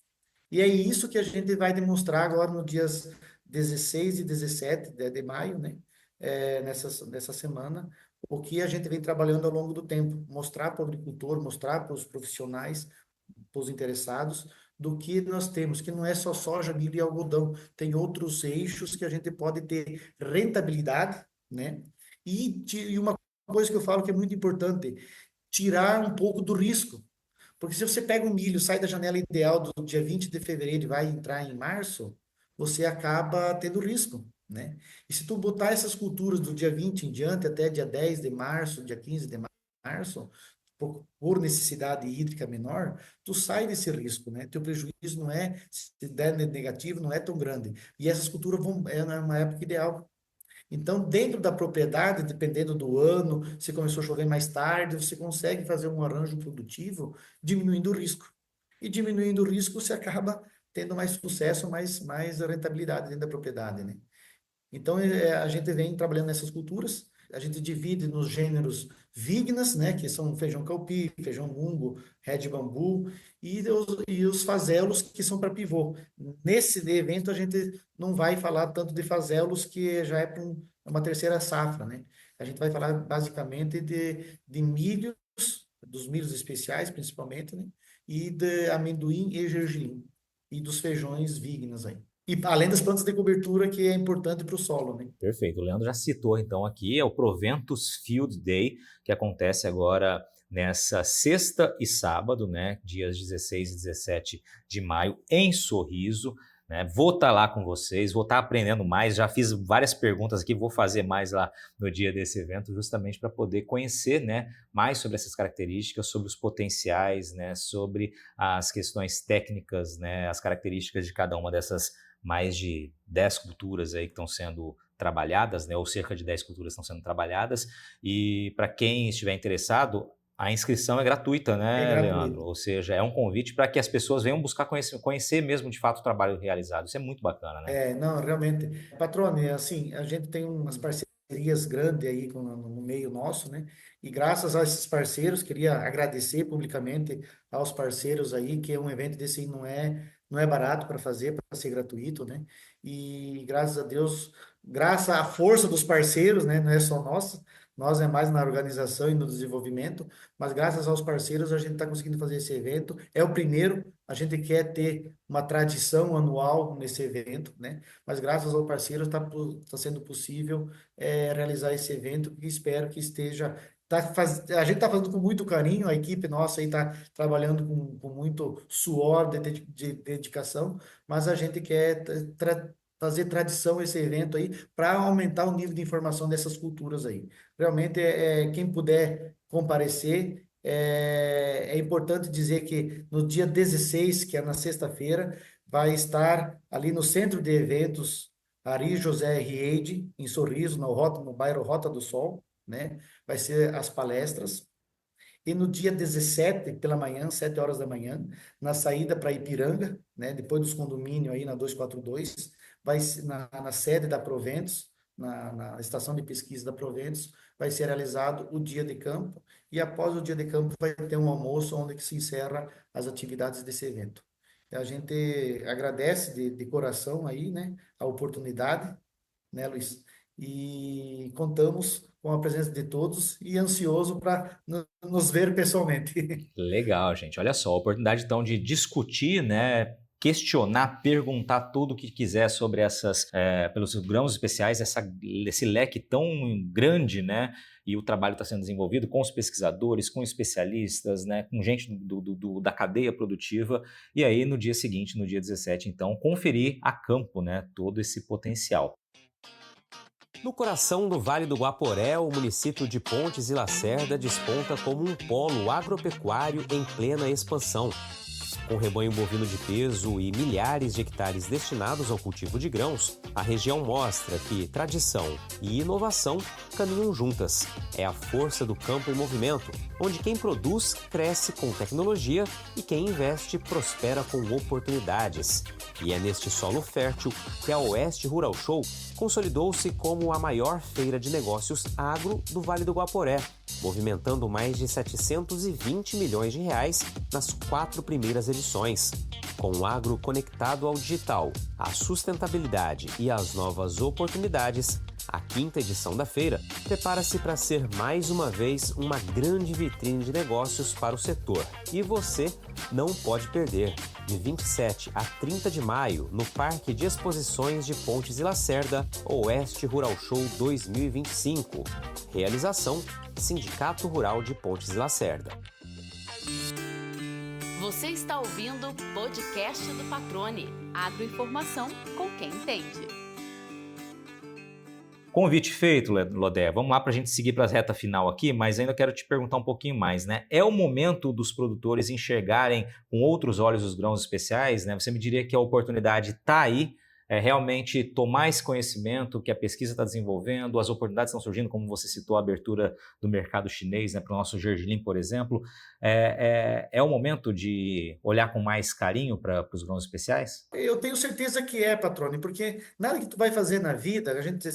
E é isso que a gente vai demonstrar agora no dias 16 e 17 de maio, né? Nessa semana, o que a gente vem trabalhando ao longo do tempo. Mostrar para o agricultor, mostrar para os profissionais, para os interessados, do que nós temos, que não é só soja, milho e algodão. Tem outros eixos que a gente pode ter rentabilidade, né? E uma coisa que eu falo que é muito importante, tirar um pouco do risco. Porque se você pega um milho, sai da janela ideal do dia 20 de fevereiro e vai entrar em março, você acaba tendo risco, né? E se tu botar essas culturas do dia 20 em diante até dia 10 de março, dia 15 de março, por necessidade hídrica menor, tu sai desse risco, né? Teu prejuízo não é, se der negativo, não é tão grande. E essas culturas uma época ideal. Então, dentro da propriedade, dependendo do ano, se começou a chover mais tarde, você consegue fazer um arranjo produtivo diminuindo o risco. E diminuindo o risco, você acaba tendo mais sucesso, mais rentabilidade dentro da propriedade, né? Então, a gente vem trabalhando nessas culturas, a gente divide nos gêneros vignas, né, que são feijão calpi, feijão mungo, red bambu, e os fazelos, que são para pivô. Nesse evento, a gente não vai falar tanto de fazelos, que já é para uma terceira safra, né? A gente vai falar basicamente de milhos, dos milhos especiais, principalmente, né? E de amendoim e gergelim, e dos feijões vignas aí. E além das plantas de cobertura, que é importante para o solo, né? Perfeito. O Leandro já citou então aqui, é o Proventus Field Day, que acontece agora nessa sexta e sábado, né, dias 16 e 17 de maio, em Sorriso. Né? Vou estar lá com vocês, vou estar aprendendo mais. Já fiz várias perguntas aqui, vou fazer mais lá no dia desse evento, justamente para poder conhecer, né, mais sobre essas características, sobre os potenciais, né, sobre as questões técnicas, né, as características de cada uma dessas mais de 10 culturas aí que estão sendo trabalhadas, né, ou cerca de 10 culturas estão sendo trabalhadas. E para quem estiver interessado, a inscrição é gratuita, É né, Leandro? gratuito. Ou seja, é um convite para que as pessoas venham buscar conhecer mesmo de fato o trabalho realizado. Isso é muito bacana, né? Não, realmente. Patrone, assim, a gente tem umas parcerias parcerias grandes aí no meio nosso, né? E graças a esses parceiros, queria agradecer publicamente aos parceiros aí, que um evento desse aí não é barato para fazer, para ser gratuito, né? E graças a Deus, graças à força dos parceiros, né? Não é só nossa, nós é mais na organização e no desenvolvimento, mas graças aos parceiros a gente está conseguindo fazer esse evento. É o primeiro, a gente quer ter uma tradição anual nesse evento, né? Mas graças ao parceiro tá sendo possível realizar esse evento e espero que esteja. A gente está fazendo com muito carinho, a equipe nossa aí está trabalhando com muito suor, de dedicação, mas a gente quer fazer tradição esse evento aí para aumentar o nível de informação dessas culturas aí. Realmente, quem puder comparecer, é importante dizer que no dia 16, que é na sexta-feira, vai estar ali no centro de eventos Ari José Riede, em Sorriso, no bairro Rota do Sol, né? Vai ser as palestras. E no dia 17, pela manhã, 7 horas da manhã, na saída para Ipiranga, né, depois dos condomínios aí na 242, na sede da Proventos, na estação de pesquisa da Proventos, vai ser realizado o dia de campo, e após o dia de campo vai ter um almoço onde que se encerra as atividades desse evento. A gente agradece de coração aí, né, a oportunidade, né, Luiz? E contamos com a presença de todos e ansioso para nos ver pessoalmente. Legal, gente. Olha só, a oportunidade então de discutir, né? Questionar, perguntar tudo o que quiser sobre pelos grãos especiais, esse leque tão grande, né? E o trabalho está sendo desenvolvido com os pesquisadores, com especialistas, né? Com gente da cadeia produtiva. E aí, no dia seguinte, no dia 17, então, conferir a campo, né? Todo esse potencial. No coração do Vale do Guaporé, o município de Pontes e Lacerda desponta como um polo agropecuário em plena expansão. Com rebanho bovino de peso e milhares de hectares destinados ao cultivo de grãos, a região mostra que tradição e inovação caminham juntas. É a força do campo em movimento, onde quem produz cresce com tecnologia e quem investe prospera com oportunidades. E é neste solo fértil que a Oeste Rural Show consolidou-se como a maior feira de negócios agro do Vale do Guaporé, movimentando mais de 720 milhões de reais nas 4 primeiras edições. Com o agro conectado ao digital, à sustentabilidade e às novas oportunidades, a 5ª edição da feira prepara-se para ser mais uma vez uma grande vitrine de negócios para o setor. E você não pode perder. De 27 a 30 de maio, no Parque de Exposições de Pontes e Lacerda, Oeste Rural Show 2025. Realização: Sindicato Rural de Pontes e Lacerda. Você está ouvindo o podcast do Patrone. Agroinformação com quem entende. Convite feito, Lodé. Vamos lá para a gente seguir para a reta final aqui, mas ainda quero te perguntar um pouquinho mais, né? É o momento dos produtores enxergarem com outros olhos os grãos especiais, né? Você me diria que a oportunidade está aí, realmente tomar esse conhecimento que a pesquisa está desenvolvendo, as oportunidades estão surgindo, como você citou, a abertura do mercado chinês, né, para o nosso gergelim, por exemplo. É o momento de olhar com mais carinho para os grãos especiais? Eu tenho certeza que é, Patrone, porque nada que tu vai fazer na vida, a gente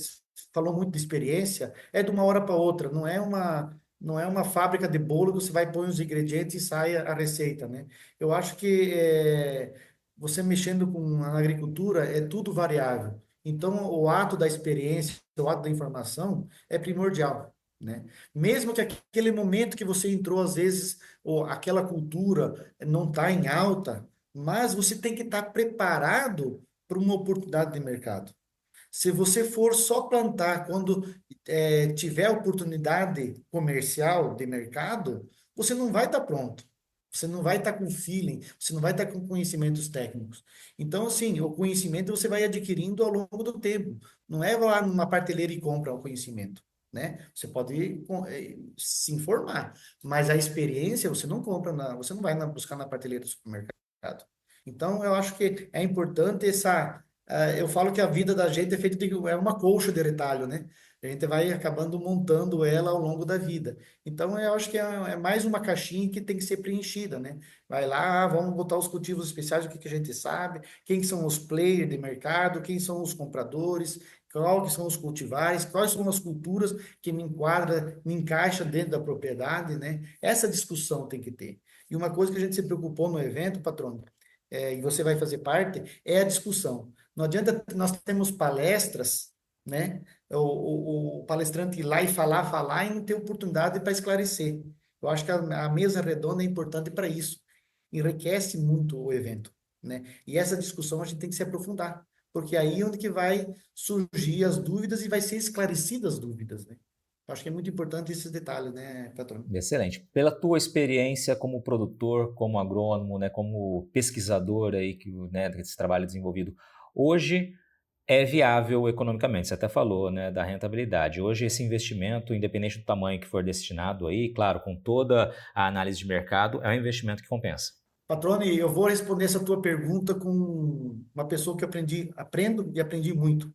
falou muito de experiência, é de uma hora para outra, não é uma fábrica de bolo que você vai pôr os ingredientes e sai a receita, né? Eu acho que você mexendo na agricultura é tudo variável. Então, o ato da experiência, o ato da informação é primordial, né? Mesmo que aquele momento que você entrou, às vezes, ou aquela cultura não está em alta, mas você tem que estar preparado para uma oportunidade de mercado. Se você for só plantar quando tiver oportunidade comercial de mercado, você não vai estar pronto. Você não vai estar com feeling, você não vai estar com conhecimentos técnicos. Então, assim, o conhecimento você vai adquirindo ao longo do tempo. Não é lá numa prateleira e compra o conhecimento, né? Você pode se informar, mas a experiência você não compra, você não vai buscar na prateleira do supermercado. Então, eu acho que é importante eu falo que a vida da gente é feita é uma colcha de retalho, né? A gente vai acabando montando ela ao longo da vida. Então, eu acho que é mais uma caixinha que tem que ser preenchida, né? Vai lá, vamos botar os cultivos especiais, o que a gente sabe, quem são os players de mercado, quem são os compradores, qual que são os cultivares, quais são as culturas que me enquadra, me encaixa dentro da propriedade, né? Essa discussão tem que ter. E uma coisa que a gente se preocupou no evento, patrônio, e você vai fazer parte, é a discussão. Não adianta nós temos palestras, né? O palestrante ir lá e falar e não ter oportunidade para esclarecer. Eu acho que a mesa redonda é importante para isso. Enriquece muito o evento, né? E essa discussão a gente tem que se aprofundar, porque aí é onde que vai surgir as dúvidas e vai ser esclarecidas as dúvidas, né? Eu acho que é muito importante esses detalhes, né, patrão? Excelente. Pela tua experiência como produtor, como agrônomo, né, como pesquisador aí né, desse trabalho desenvolvido, hoje é viável economicamente. Você até falou, né, da rentabilidade. Hoje esse investimento, independente do tamanho que for destinado aí, claro, com toda a análise de mercado, é um investimento que compensa. Patrone, eu vou responder essa tua pergunta com uma pessoa que aprendo e aprendi muito.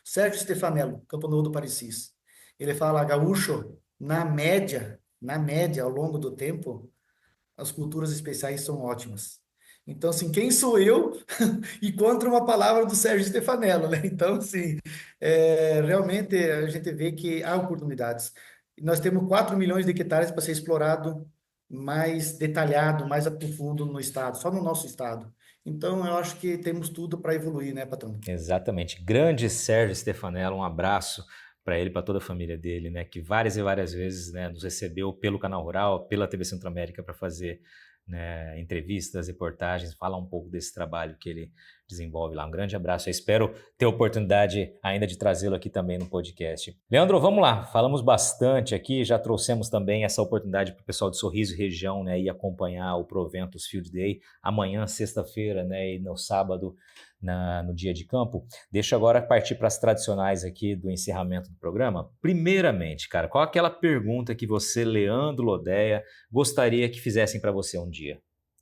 Sérgio Stefanello, Campo Novo do Parecis. Ele fala, gaúcho, na média, ao longo do tempo, as culturas especiais são ótimas. Então, assim, quem sou eu e contra uma palavra do Sérgio Stefanello, né? Então, assim, realmente a gente vê que há oportunidades. Nós temos 4 milhões de hectares para ser explorado mais detalhado, mais a profundo no estado, só no nosso estado. Então, eu acho que temos tudo para evoluir, né, patrão? Exatamente. Grande Sérgio Stefanello, um abraço para ele, para toda a família dele, né, que várias e várias vezes, né, nos recebeu pelo Canal Rural, pela TV Centro-América para fazer, né, entrevistas, reportagens, falar um pouco desse trabalho que ele desenvolve lá. Um grande abraço. Eu espero ter a oportunidade ainda de trazê-lo aqui também no podcast. Leandro, vamos lá. Falamos bastante aqui, já trouxemos também essa oportunidade para o pessoal de Sorriso e região, né, ir acompanhar o Proventus Field Day amanhã, sexta-feira, né, e no sábado, no dia de campo. Deixa eu agora partir para as tradicionais aqui do encerramento do programa. Primeiramente, cara, qual é aquela pergunta que você, Leandro Lodéia, gostaria que fizessem para você um dia? O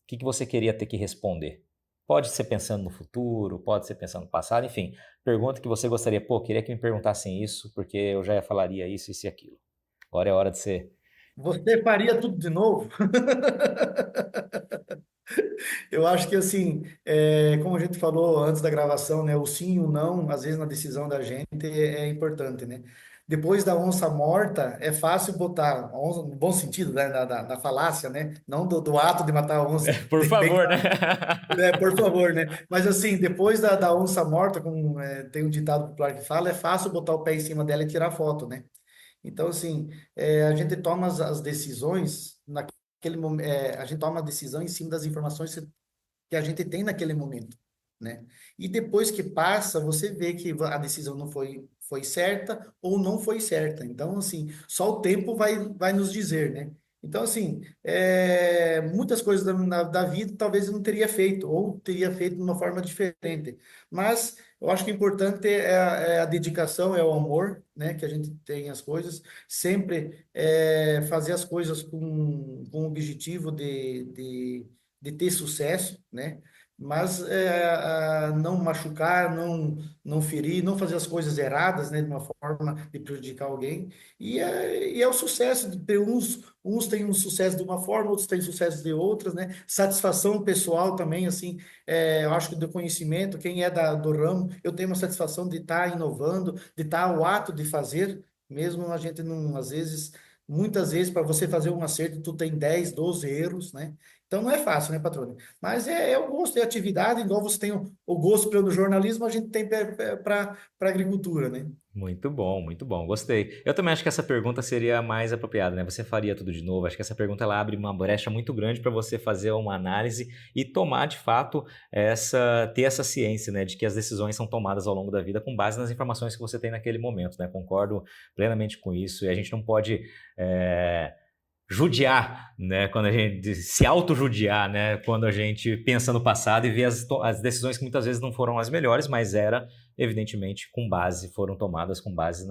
que você queria ter que responder? Pode ser pensando no futuro, pode ser pensando no passado, enfim, pergunta que você gostaria, queria que me perguntassem isso, porque eu já falaria isso e aquilo. Agora é hora de ser... Você faria tudo de novo? Eu acho que assim, como a gente falou antes da gravação, né, o sim e o não, às vezes na decisão da gente é importante, né? Depois da onça morta, é fácil botar, a onça, no bom sentido, né, da falácia, né? Não do ato de matar a onça, Por bem favor, né? por favor, né? Mas assim, depois da onça morta, como tem um ditado popular que fala, é fácil botar o pé em cima dela e tirar foto, né? Então, assim, a gente toma as decisões naquele momento, a gente toma a decisão em cima das informações que a gente tem naquele momento, né? E depois que passa, você vê que a decisão não foi certa ou não foi certa. Então, assim, só o tempo vai nos dizer, né? Então, assim, muitas coisas da vida talvez eu não teria feito, ou teria feito de uma forma diferente. Mas eu acho que o importante é a dedicação, é o amor, né? Que a gente tem as coisas. Sempre fazer as coisas com o objetivo de ter sucesso, né? Mas não machucar, não ferir, não fazer as coisas erradas, né? De uma forma de prejudicar alguém. E é o sucesso. Uns têm um sucesso de uma forma, outros têm sucesso de outras, né? Satisfação pessoal também, assim, eu acho que do conhecimento, quem é do ramo, eu tenho uma satisfação de estar inovando, de estar o ato de fazer, mesmo a gente não, às vezes, muitas vezes, para você fazer um acerto, tu tem 10, 12 erros, né? Então não é fácil, né, patrônio? Mas é o gosto, é a atividade, igual você tem o gosto pelo jornalismo, a gente tem para a agricultura, né? Muito bom, gostei. Eu também acho que essa pergunta seria a mais apropriada, né? Você faria tudo de novo? Acho que essa pergunta ela abre uma brecha muito grande para você fazer uma análise e tomar de fato ter essa ciência, né, de que as decisões são tomadas ao longo da vida com base nas informações que você tem naquele momento, né? Concordo plenamente com isso e a gente não pode judiar, né, quando a gente se auto-judiar, né, quando a gente pensa no passado e vê as decisões que muitas vezes não foram as melhores, mas evidentemente, foram tomadas com base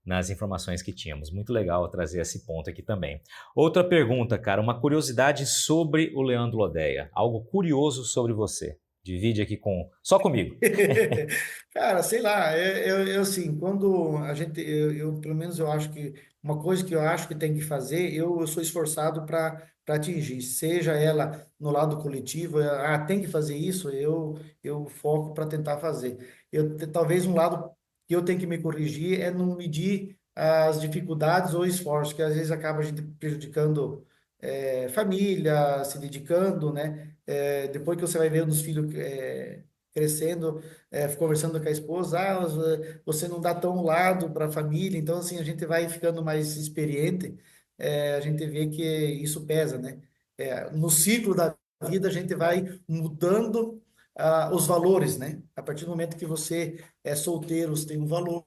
nas informações que tínhamos. Muito legal trazer esse ponto aqui também. Outra pergunta, cara, uma curiosidade sobre o Leandro Lodéia, algo curioso sobre você. Divide aqui só comigo. Cara, sei lá, eu assim, quando a gente, pelo menos eu acho que uma coisa que eu acho que tem que fazer, eu sou esforçado para atingir, seja ela no lado coletivo, tem que fazer isso, eu foco para tentar fazer. Talvez um lado que eu tenho que me corrigir é não medir as dificuldades ou esforços, que às vezes acaba a gente prejudicando família, se dedicando, né? Depois que você vai vendo os filhos crescendo, conversando com a esposa, você não dá tão lado para a família, então assim, a gente vai ficando mais experiente, a gente vê que isso pesa, né? No ciclo da vida, a gente vai mudando os valores, né? A partir do momento que você é solteiro, você tem um valor,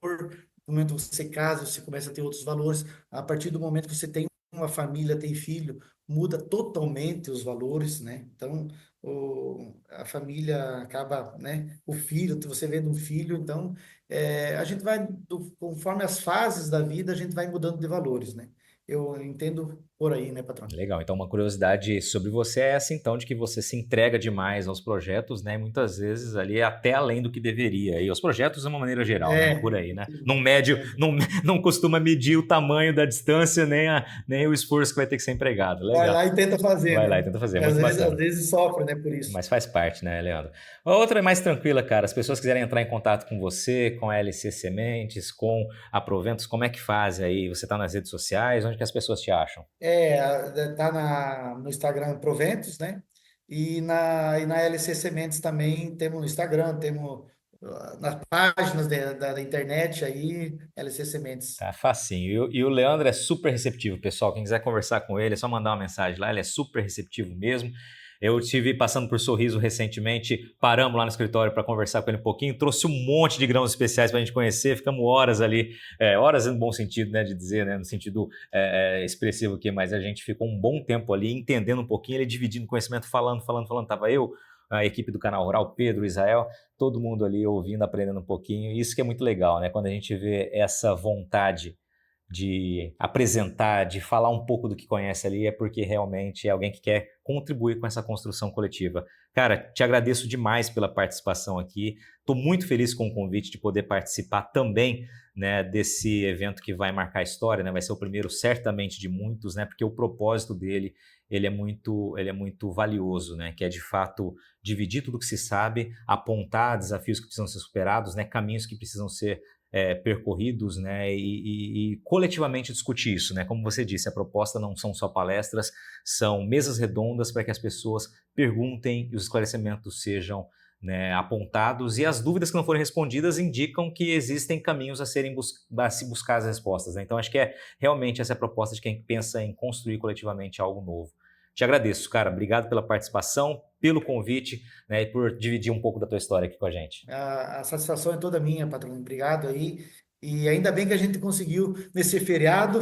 no momento que você casa, você começa a ter outros valores, a partir do momento que você tem uma família, tem filho, muda totalmente os valores, né? Então, a família acaba, né? O filho, você vendo um filho, então, a gente vai, conforme as fases da vida, a gente vai mudando de valores, né? Eu entendo por aí, né, patrão? Legal, então uma curiosidade sobre você é essa então, de que você se entrega demais aos projetos, né, muitas vezes ali até além do que deveria, e os projetos de uma maneira geral, né, por aí, né, não costuma medir o tamanho da distância, nem o esforço que vai ter que ser empregado, legal. Vai lá e tenta fazer, Vai né? lá e tenta fazer, muito bacana. Às vezes sofre, né, por isso. Mas faz parte, né, Leandro? A outra é mais tranquila, cara, as pessoas quiserem entrar em contato com você, com a LC Sementes, com a Proventos, como é que faz aí? Você tá nas redes sociais, onde que as pessoas te acham? Tá no Instagram Proventos, né? E na LC Sementes também temos no Instagram, temos nas páginas da internet aí, LC Sementes. Tá facinho. E o Leandro é super receptivo, pessoal. Quem quiser conversar com ele, é só mandar uma mensagem lá. Ele é super receptivo mesmo. Eu estive passando por Sorriso recentemente, paramos lá no escritório para conversar com ele um pouquinho, trouxe um monte de grãos especiais para a gente conhecer, ficamos horas ali, horas no bom sentido, né, de dizer, né, no sentido expressivo aqui, mas a gente ficou um bom tempo ali entendendo um pouquinho, ele dividindo conhecimento, falando, tava eu, a equipe do Canal Rural, Pedro, Israel, todo mundo ali ouvindo, aprendendo um pouquinho, isso que é muito legal, né, quando a gente vê essa vontade de apresentar, de falar um pouco do que conhece ali, é porque realmente é alguém que quer contribuir com essa construção coletiva. Cara, te agradeço demais pela participação aqui, estou muito feliz com o convite de poder participar também, né, desse evento que vai marcar a história, né, vai ser o primeiro certamente de muitos, né, porque o propósito dele ele é muito valioso, né, que é de fato dividir tudo que se sabe, apontar desafios que precisam ser superados, né, caminhos que precisam ser percorridos, né, e coletivamente discutir isso, né? Como você disse, a proposta não são só palestras, são mesas redondas para que as pessoas perguntem e os esclarecimentos sejam, né, apontados e as dúvidas que não forem respondidas indicam que existem caminhos a se buscar as respostas, né? Então acho que realmente essa é a proposta de quem pensa em construir coletivamente algo novo. Te agradeço, cara. Obrigado pela participação, pelo convite, né, e por dividir um pouco da tua história aqui com a gente. A satisfação é toda minha, patrão. Obrigado aí. E ainda bem que a gente conseguiu, nesse feriado,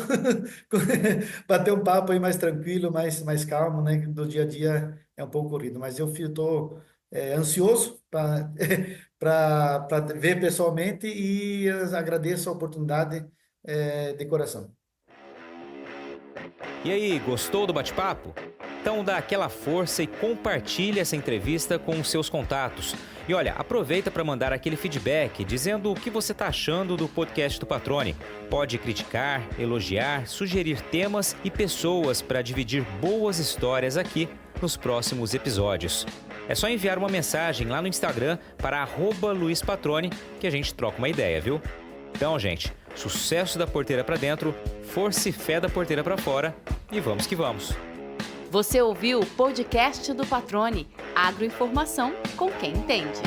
bater um papo aí mais tranquilo, mais calmo, né? Do dia a dia é um pouco corrido. Mas eu estou ansioso para ver pessoalmente e agradeço a oportunidade de coração. E aí, gostou do bate-papo? Então dá aquela força e compartilha essa entrevista com os seus contatos. E olha, aproveita para mandar aquele feedback dizendo o que você está achando do podcast do Patrone. Pode criticar, elogiar, sugerir temas e pessoas para dividir boas histórias aqui nos próximos episódios. É só enviar uma mensagem lá no Instagram para @LuizPatrone que a gente troca uma ideia, viu? Então, gente, sucesso da porteira para dentro, força e fé da porteira para fora e vamos que vamos. Você ouviu o podcast do Patrone, agroinformação com quem entende.